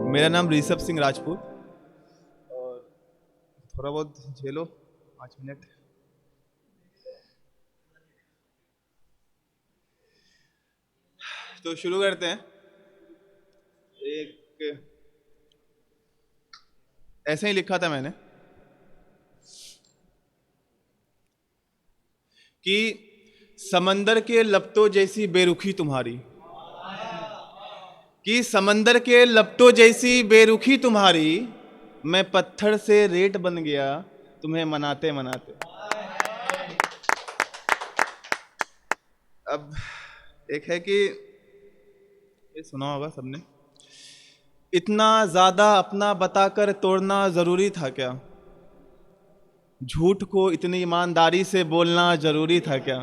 मेरा नाम ऋषभ सिंह राजपूत और थोड़ा बहुत झेलो 5 मिनट। तो शुरू करते हैं। एक ऐसे ही लिखा था मैंने कि समंदर के लपटों जैसी बेरुखी तुम्हारी, कि समंदर के लपटों जैसी बेरुखी तुम्हारी, मैं पत्थर से रेत बन गया तुम्हें मनाते मनाते। अब एक है कि ये सुना होगा सबने, इतना ज्यादा अपना बताकर तोड़ना जरूरी था क्या, झूठ को इतनी ईमानदारी से बोलना जरूरी था क्या,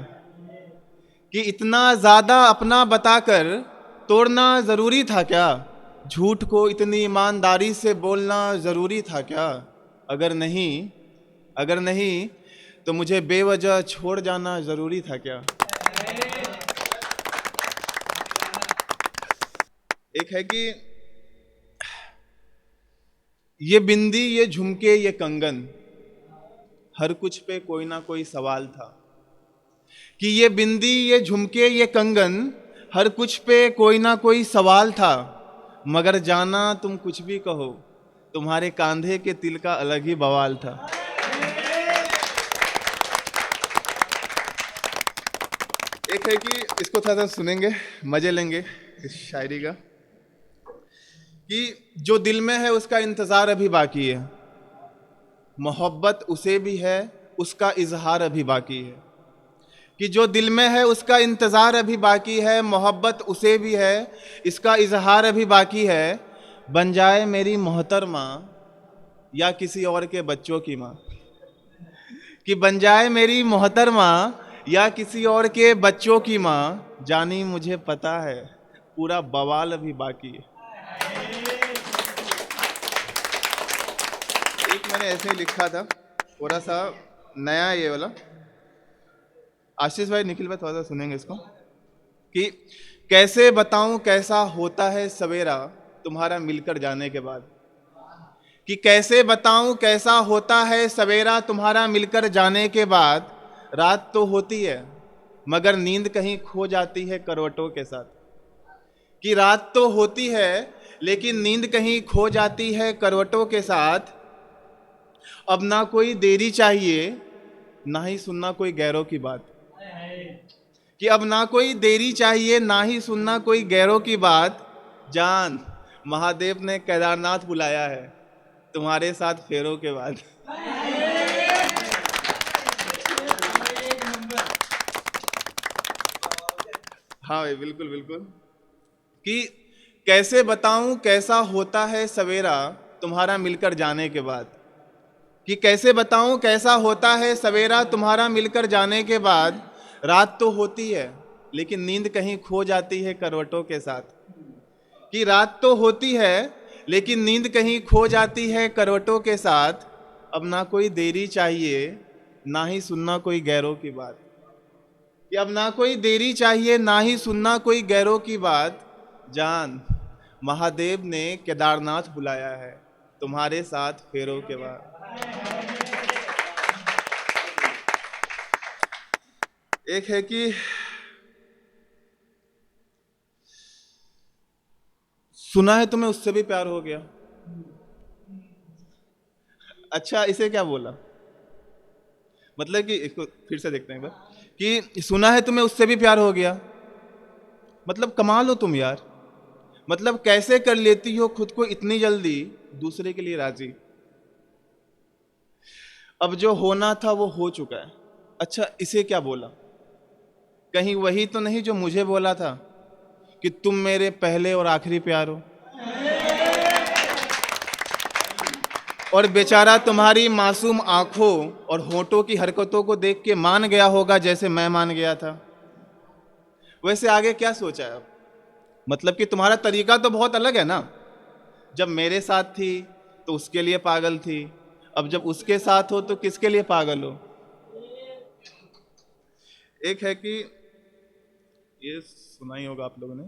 कि इतना ज्यादा अपना बताकर तोड़ना जरूरी था क्या, झूठ को इतनी ईमानदारी से बोलना जरूरी था क्या, अगर नहीं अगर नहीं तो मुझे बेवजह छोड़ जाना जरूरी था क्या। एक है कि ये बिंदी ये झुमके ये कंगन, हर कुछ पे कोई ना कोई सवाल था, कि ये बिंदी ये झुमके ये कंगन, हर कुछ पे कोई ना कोई सवाल था, मगर जाना तुम कुछ भी कहो तुम्हारे कांधे के तिल का अलग ही बवाल था। एक है कि इसको थोड़ा सा सुनेंगे, मजे लेंगे इस शायरी का, कि जो दिल में है उसका इंतजार अभी बाकी है, मोहब्बत उसे भी है उसका इजहार अभी बाकी है, कि जो दिल में है उसका इंतजार अभी बाकी है, मोहब्बत उसे भी है इसका इजहार अभी बाकी है, बन जाए मेरी मोहतरमा या किसी और के बच्चों की माँ, कि बन जाए मेरी मोहतरमा या किसी और के बच्चों की माँ, जानी मुझे पता है पूरा बवाल अभी बाकी है। एक मैंने ऐसे ही लिखा था, थोड़ा सा नया ये वाला, आशीष भाई निखिल भाई थोड़ा सा सुनेंगे इसको, कि कैसे बताऊं कैसा होता है सवेरा तुम्हारा मिलकर जाने के बाद, कि कैसे बताऊं कैसा होता है सवेरा तुम्हारा मिलकर जाने के बाद, रात तो होती है मगर नींद कहीं खो जाती है करवटों के साथ, कि रात तो होती है लेकिन नींद कहीं खो जाती है करवटों के साथ, अब ना कोई देरी चाहिए ना ही सुनना कोई गैरों की बात, कि अब ना कोई देरी चाहिए ना ही सुनना कोई गैरों की बात, जान महादेव ने केदारनाथ बुलाया है तुम्हारे साथ फेरों के बाद। हाँ भाई बिल्कुल बिल्कुल, कि कैसे बताऊं कैसा होता है सवेरा तुम्हारा मिलकर जाने के बाद, कि कैसे बताऊं कैसा होता है सवेरा तुम्हारा मिलकर जाने के बाद, रात तो होती है लेकिन नींद कहीं खो जाती है करवटों के साथ, कि रात तो होती है लेकिन नींद कहीं खो जाती है करवटों के साथ, अब ना कोई देरी चाहिए ना ही सुनना कोई गैरों की बात, कि अब ना कोई देरी चाहिए ना ही सुनना कोई गैरों की बात, जान महादेव ने केदारनाथ बुलाया है तुम्हारे साथ फेरों के बाद। एक है कि सुना है तुम्हें उससे भी प्यार हो गया। अच्छा इसे क्या बोला, मतलब कि इसको फिर से देखते हैं एक बार, कि सुना है तुम्हें उससे भी प्यार हो गया, मतलब कमाल हो तुम यार, मतलब कैसे कर लेती हो खुद को इतनी जल्दी दूसरे के लिए राजी, अब जो होना था वो हो चुका है। अच्छा इसे क्या बोला, कहीं वही तो नहीं जो मुझे बोला था कि तुम मेरे पहले और आखिरी प्यार हो, और बेचारा तुम्हारी मासूम आंखों और होठों की हरकतों को देख के मान गया होगा जैसे मैं मान गया था। वैसे आगे क्या सोचा है अब, मतलब कि तुम्हारा तरीका तो बहुत अलग है ना, जब मेरे साथ थी तो उसके लिए पागल थी, अब जब उसके साथ हो तो किसके लिए पागल हो। एक है कि ये सुना ही होगा आप लोगों ने,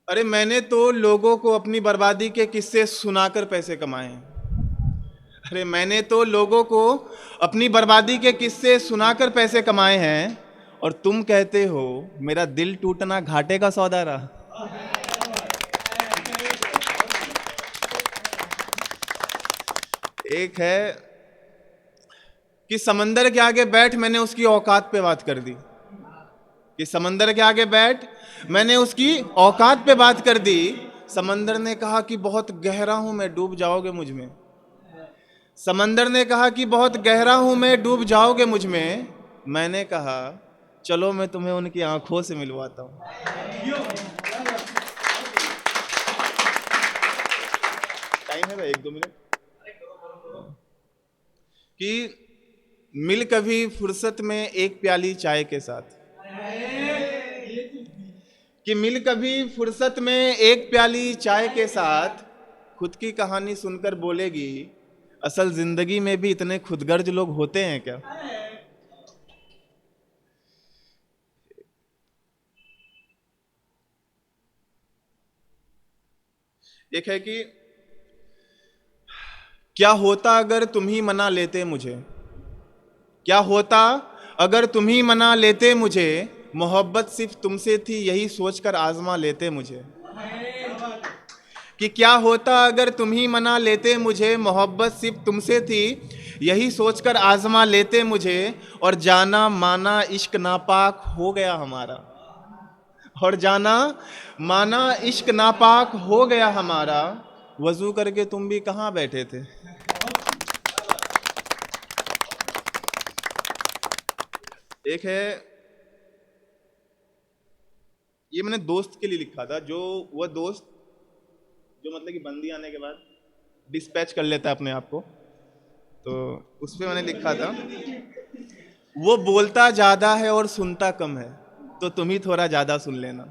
अरे मैंने तो लोगों को अपनी बर्बादी के किस्से सुनाकर पैसे कमाए हैं। अरे मैंने तो लोगों को अपनी बर्बादी के किस्से सुनाकर पैसे कमाए हैं, और तुम कहते हो मेरा दिल टूटना घाटे का सौदा रहा। एक है कि समंदर के आगे बैठ, मैंने उसकी औकात पे बात कर दी। कि समंदर के आगे बैठ, मैंने उसकी औकात पे बात कर दी। समंदर ने कहा कि बहुत गहरा हूं मैं, डूब जाओगे मुझ में। समंदर ने कहा कि बहुत गहरा हूं मैं, डूब जाओगे मुझ में। मैंने कहा चलो मैं तुम्हें उनकी आंखों से मिलवाता हूं। टाइम है भाई, 1-2 मिनट। कि मिल कभी फुर्सत में एक प्याली चाय के साथ। कि मिल कभी फुर्सत में एक प्याली चाय के साथ, खुद की कहानी सुनकर बोलेगी असल जिंदगी में भी इतने खुदगर्ज लोग होते हैं क्या। एक है कि क्या होता अगर तुम ही मना लेते मुझे। क्या होता अगर तुम ही मना लेते मुझे, मोहब्बत सिर्फ तुमसे थी यही सोचकर आजमा लेते मुझे। कि क्या होता अगर तुम ही मना लेते मुझे, मोहब्बत सिर्फ तुमसे थी यही सोचकर आजमा लेते मुझे। और जाना माना इश्क नापाक हो गया हमारा। और जाना माना इश्क नापाक हो गया हमारा, वजू करके तुम भी कहाँ बैठे थे। एक है, ये मैंने दोस्त के लिए लिखा था, जो वह दोस्त जो मतलब कि बंदी आने के बाद डिस्पैच कर लेता है अपने आप को। तो उस पे मैंने लिखा था, वो बोलता ज्यादा है और सुनता कम है, तो तुम ही थोड़ा ज्यादा सुन लेना।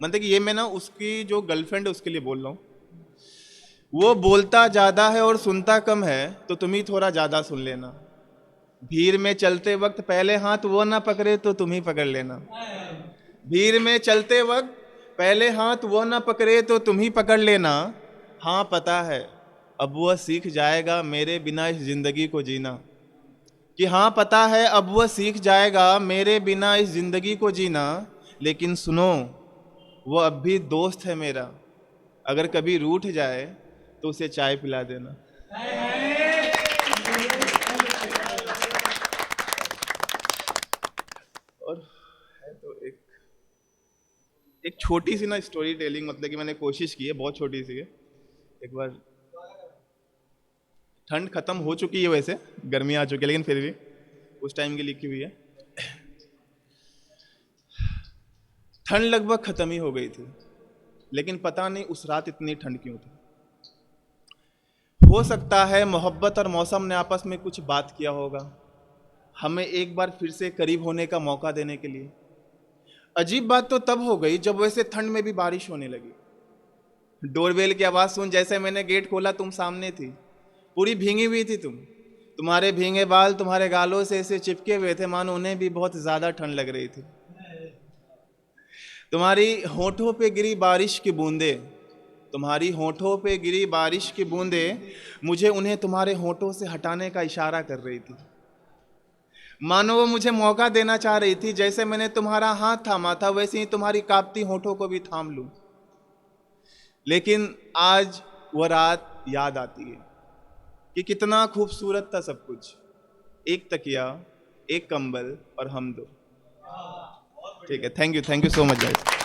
मतलब कि ये मैं ना उसकी जो गर्लफ्रेंड है उसके लिए बोल रहा हूँ। वो बोलता ज्यादा है और सुनता कम है, तो तुम ही थोड़ा ज्यादा सुन लेना। भीड़ में चलते वक्त पहले हाथ वो ना पकड़े तो तुम ही पकड़ लेना। भीड़ में चलते वक्त पहले हाथ वो ना पकड़े तो तुम ही पकड़ लेना। हाँ पता है अब वह सीख जाएगा मेरे बिना इस जिंदगी को जीना। कि हाँ पता है अब वह सीख जाएगा मेरे बिना इस जिंदगी को जीना। लेकिन सुनो, वो अब भी दोस्त है मेरा, अगर कभी रूठ जाए तो उसे चाय पिला देना। और है तो एक छोटी सी ना स्टोरी टेलिंग, मतलब कि मैंने कोशिश की है, बहुत छोटी सी है। एक बार ठंड खत्म हो चुकी है, वैसे गर्मी आ चुकी है, लेकिन फिर भी उस टाइम की लिखी हुई है। ठंड लगभग खत्म ही हो गई थी, लेकिन पता नहीं उस रात इतनी ठंड क्यों थी। हो सकता है मोहब्बत और मौसम ने आपस में कुछ बात किया होगा, हमें एक बार फिर से करीब होने का मौका देने के लिए। अजीब बात तो तब हो गई जब वैसे ठंड में भी बारिश होने लगी। डोरबेल की आवाज सुन जैसे मैंने गेट खोला, तुम सामने थी, पूरी भींगी हुई थी तुम। तुम्हारे भींगे बाल तुम्हारे गालों से ऐसे चिपके हुए थे मानो उन्हें भी बहुत ज्यादा ठंड लग रही थी। तुम्हारी होठों पे गिरी बारिश की बूंदे, तुम्हारी होठों पे गिरी बारिश की बूंदे मुझे उन्हें तुम्हारे होठों से हटाने का इशारा कर रही थी। मानो वो मुझे मौका देना चाह रही थी, जैसे मैंने तुम्हारा हाथ थामा था वैसे ही तुम्हारी कांपती होठों को भी थाम लूं। लेकिन आज वो रात याद आती है कि कितना खूबसूरत था सब कुछ। एक तकिया, एक कंबल और हम दो। ठीक है, thank you so much guys.